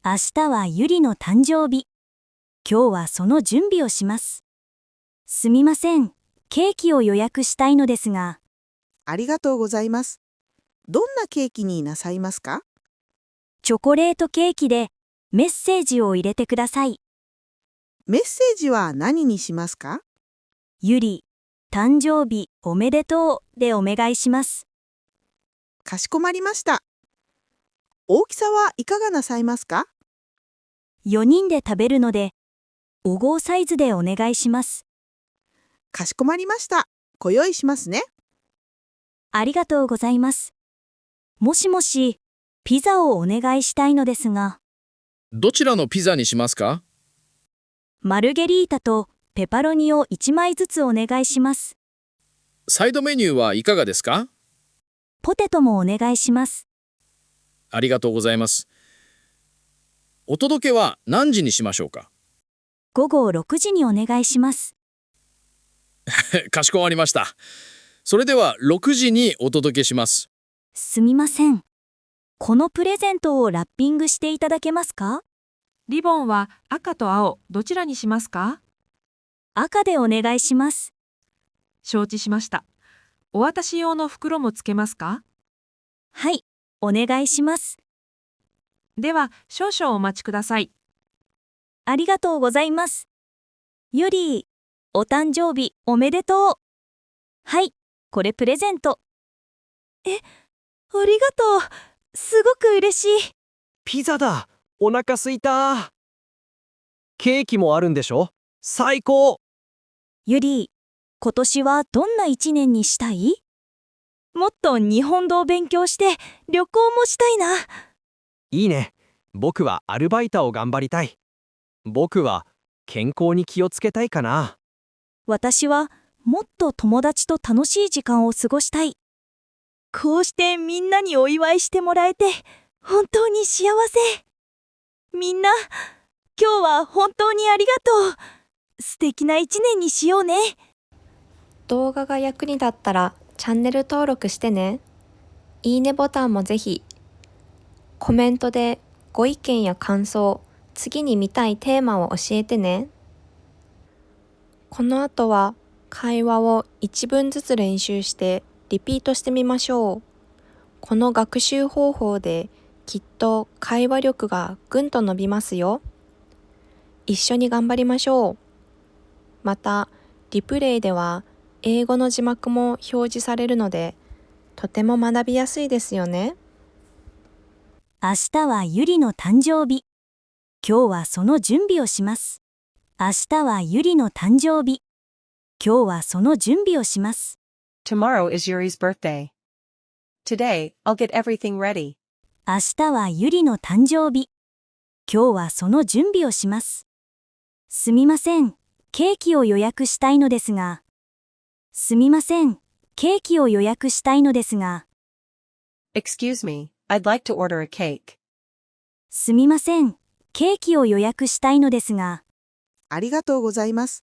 明日はゆりの誕生日。今日はその準備をします。すみません、ケーキを予約したいのですが。ありがとうございます。どんなケーキになさいますか？チョコレートケーキでメッセージを入れてください。メッセージは何にしますか？ゆり、誕生日おめでとうでお願いします。かしこまりました。大きさはいかがなさいますか4人で食べるので、5号サイズでお願いします。かしこまりました。ご用意しますね。ありがとうございます。もしもし、ピザをお願いしたいのですが。どちらのピザにしますか？マルゲリータとペパロニを1枚ずつお願いします。サイドメニューはいかがですか？ポテトもお願いします。ありがとうございます。お届けは何時にしましょうか？午後6時にお願いします。かしこまりました。それでは6時にお届けします。すみません。このプレゼントをラッピングしていただけますか？リボンは赤と青、どちらにしますか？赤でお願いします。承知しました。お渡し用の袋もつけますか？はい、お願いします。では、少々お待ちください。ありがとうございます。ゆり、お誕生日おめでとう。はい、これプレゼント。ありがとう。すごく嬉しい。ピザだ。お腹すいた。ケーキもあるんでしょ？最高。ゆり、今年はどんな一年にしたい？もっと日本語を勉強して旅行もしたいな。いいね。僕はアルバイトを頑張りたい。僕は健康に気をつけたいかな。私はもっと友達と楽しい時間を過ごしたい。こうしてみんなにお祝いしてもらえて本当に幸せ。みんな、今日は本当にありがとう。素敵な一年にしようね。動画が役に立ったらチャンネル登録してね。いいねボタンもぜひ。コメントでご意見や感想、次に見たいテーマを教えてね。この後は会話を1文ずつ練習してリピートしてみましょう。この学習方法できっと会話力がぐんと伸びますよ。一緒に頑張りましょう。また、リプレイでは英語の字幕も表示されるので、とても学びやすいですよね。明日はゆりの誕生日。今日はその準備をします。明日はゆりの誕生日。今日はその準備をします。Tomorrow is Yuri's birthday. Today, I'll get everything ready. 明日はゆりの誕生日。今日はその準備をします。すみません、ケーキを予約したいのですが。すみません、ケーキを予約したいのですが。Excuse me, I'd like to order a cake. すみません、ケーキを予約したいのですが。ありがとうございます。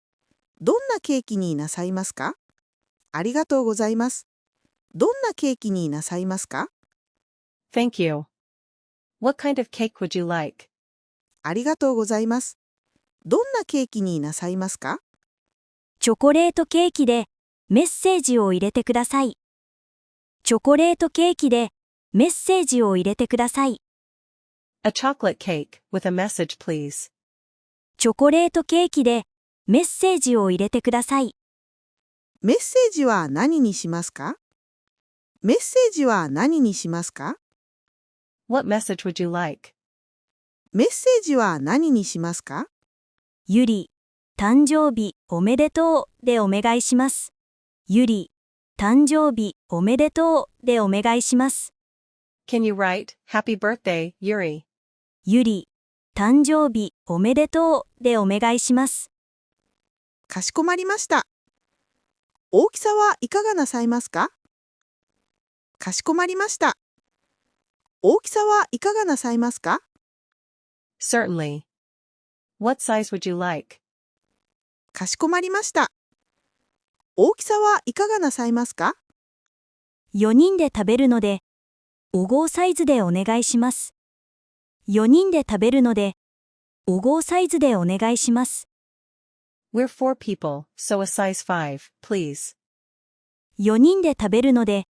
どんなケーキになさいますか？ありがとうございます。どんなケーキになさいますか？ Thank you. What kind of cake would you like? ありがとうございます。どんなケーキになさいますか？チョコレートケーキでメッセージを入れてください。チョコレートケーキでメッセージを入れてください。A chocolate cake with a message, please. チョコレートケーキでメッセージを入れてください。メッセージは何にしますか？メッセージは何にしますか？ What message would you like? メッセージは何にしますか？ゆり、誕生日おめでとうでお願いします。ゆり、誕生日おめでとうでお願いします。Can you write, Happy birthday, Yuri? ゆり、誕生日おめでとうでお願いします。かしこまりました。大きさはいかがなさいますか？かしこまりました。大きさはいかがなさいますか？ Certainly. What size would you like? かしこまりました。大きさはいかがなさいますか？ 4人で食べるので、5号サイズでお願いします。4人で食べるので、5号サイズでお願いします。We're 4 people, so a size 5, please. 4人で食べるので、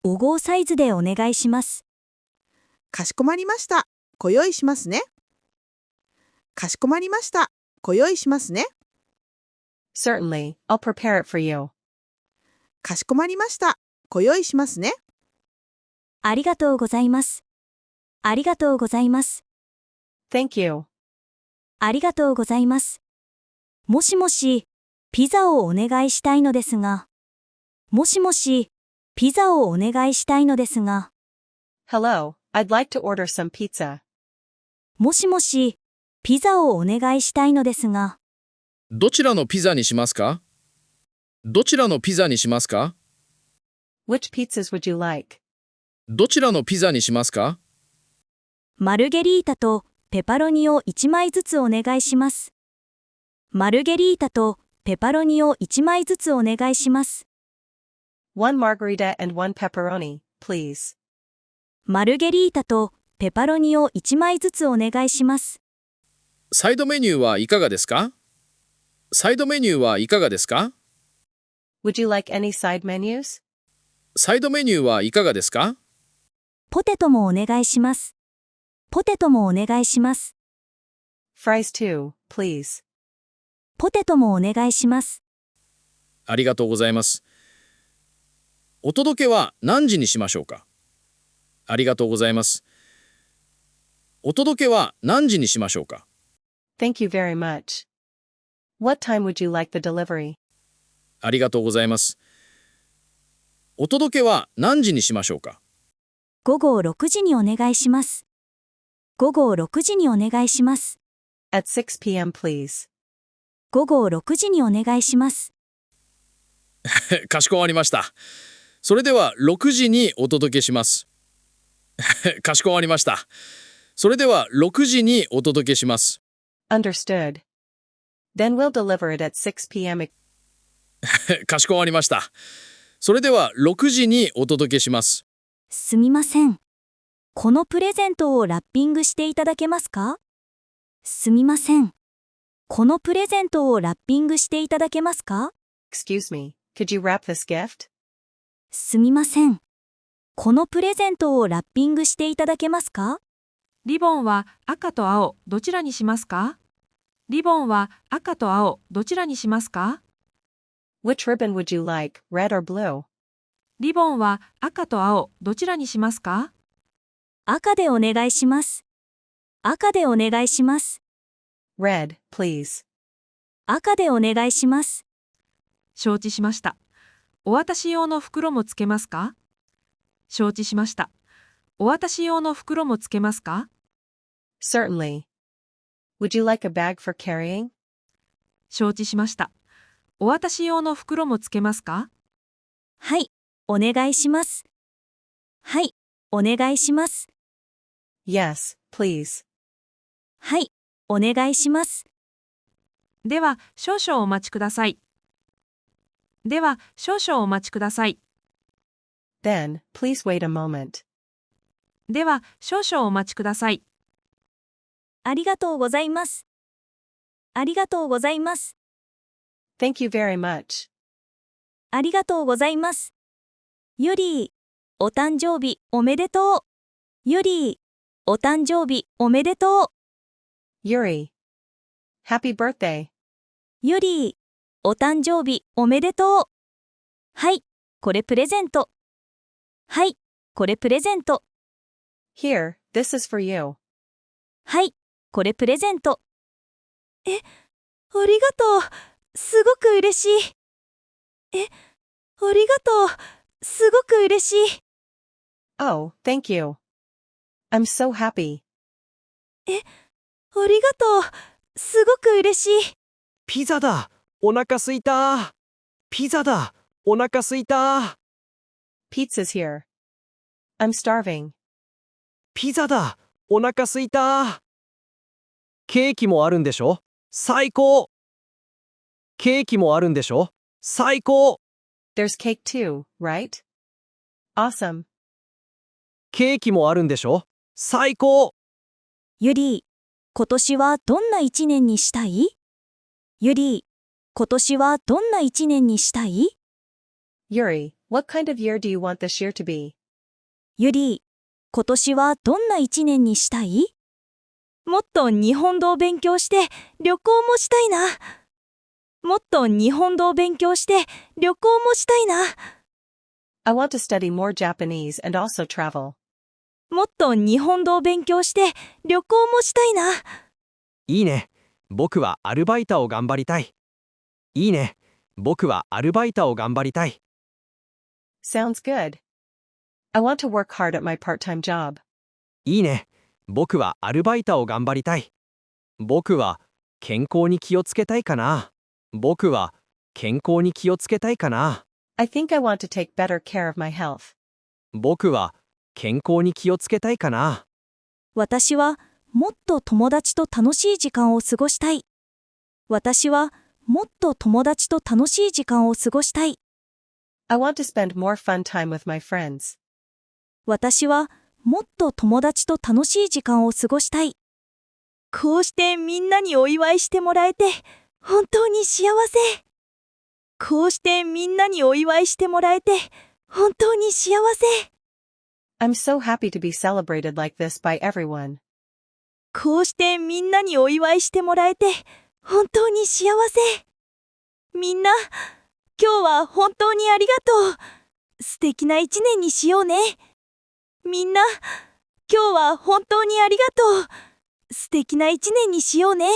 5号サイズでお願いします。かしこまりました。ご用意しますね。かしこまりました。ご用意しますね。Certainly, I'll prepare it for you. かしこまりました。ご用意しますね。ありがとうございます。ありがとうございます。Thank you. ありがとうございます。もしもし、ピザをお願いしたいのですが。もしもし、ピザをお願いしたいのですが。Hello, I'd like to order some pizza. もしもし、ピザをお願いしたいのですが。どちらのピザにしますか？どちらのピザにしますか？ Which pizzas would you like? どちらのピザにしますか？マルゲリータとペパロニを1枚ずつお願いします。マルゲリータとペパロニを1枚ずつお願いします。One margarita and one pepperoni, please. マルゲリータとペパロニを1枚ずつお願いします。サイドメニューはいかがですか？サイドメニューはいかがですか？ Would you like any side menus? サイドメニューはいかがですか？ポテトもお願いします。ポテトもお願いします。Fries too, please. ポテトもお願いします。ありがとうございます。お届けは何時にしましょうか？ありがとうございます。お届けは何時にしましょうか？ Thank you very much. What time would you like the delivery? ありがとうございます。お届けは何時にしましょうか？午後6時にお願いします。午後6時にお願いします。At 6 p.m., please. 午後6時にお願いします。かしこまりました。それでは6時にお届けします。かしこまりました。それでは6時にお届けします。Understood. Then we'll deliver it at 6 p.m. かしこまりました。それでは6時にお届けします。すみません。このプレゼントをラッピングしていただけますか？すみません。このプレゼントをラッピングしていただけますか？ Excuse me, could you wrap this gift? すみません。このプレゼントをラッピングしていただけますか？リボンは赤と青、どちらにしますか？リボンは赤と青、どちらにしますか？ Which ribbon would you like, red or blue? リボンは赤と青、どちらにしますか？赤でお願いします。赤でお願いします。Red, please. 赤でお願いします。承知しました。お渡し用の袋もつけますか？承知しました。お渡し用の袋もつけますか？ Certainly. Would you like a bag for carrying? 承知しました。お渡し用の袋もつけますか？はい、お願いします。はい、お願いします。Yes, please. はい、お願いします。では、少々お待ちください。では、少々お待ちください。Then, please wait a moment. では、少々お待ちください。ありがとうございます。ありがとうございます。Thank you very much. ありがとうございます。ユリー、お誕生日おめでとう。ユリー、お誕生日おめでとう。Yuri. Happy birthday. ユリー、お誕生日おめでとう。はい、これプレゼント。はい、これプレゼント。Here, this is for you. はい、これプレゼント。ありがとう。すごく嬉しい。ありがとう。すごく嬉しい。Oh, thank you. I'm so happy. ありがとう。すごく嬉しい。ピザだ。お腹すいた。ピザだ。お腹すいた。Pizza's here. I'm starving. ピザだ。お腹すいた。ケーキもあるんでしょ？最高。ケーキもあるんでしょ？最高。There's cake too, right? Awesome. ケーキもあるんでしょ？最高。ゆり、今年はどんな一年にしたい？ゆり、今年はどんな一年にしたい？ Yuri, what kind of year do you want this year to be? ゆり、今年はどんな一年にしたい？もっと日本語を勉強して旅行もしたいな。もっと日本語を勉強して旅行もしたいな。I want to study more Japanese and also travel. もっと日本語を勉強して旅行もしたいな。いいね。僕はアルバイトを頑張りたい。いいね。僕はアルバイトを頑張りたい。Sounds good. I want to work hard at my part-time job. いいね。僕はアルバイトを頑張りたい。僕は健康に気をつけたいかな。僕は健康に気をつけたいかな。I think I want to take better care of my health. 僕は健康に気をつけたいかな。私はもっと友達と楽しい時間を過ごしたい。私はもっと友達と楽しい時間を過ごしたい。I want to spend more fun time with my friends. 私はもっと友達と楽しい時間を過ごしたい。こうしてみんなにお祝いしてもらえて本当に幸せ。こうしてみんなにお祝いしてもらえて本当に幸せ。I'm so happy to be celebrated like this by everyone. こうしてみんなにお祝いしてもらえて本当に幸せ。みんな、今日は本当にありがとう。素敵な一年にしようね。みんな、今日は本当にありがとう。素敵な一年にしようね。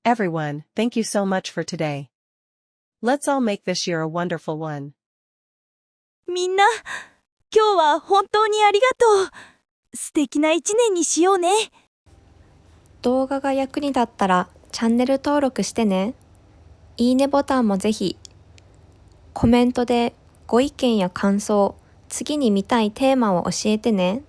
Everyone, thank you so much for today. Let's all make this year a wonderful one. みんな、今日は本当にありがとう。素敵な一年にしようね。動画が役に立ったらチャンネル登録してね。いいねボタンもぜひ。コメントでご意見や感想、次に見たいテーマを教えてね。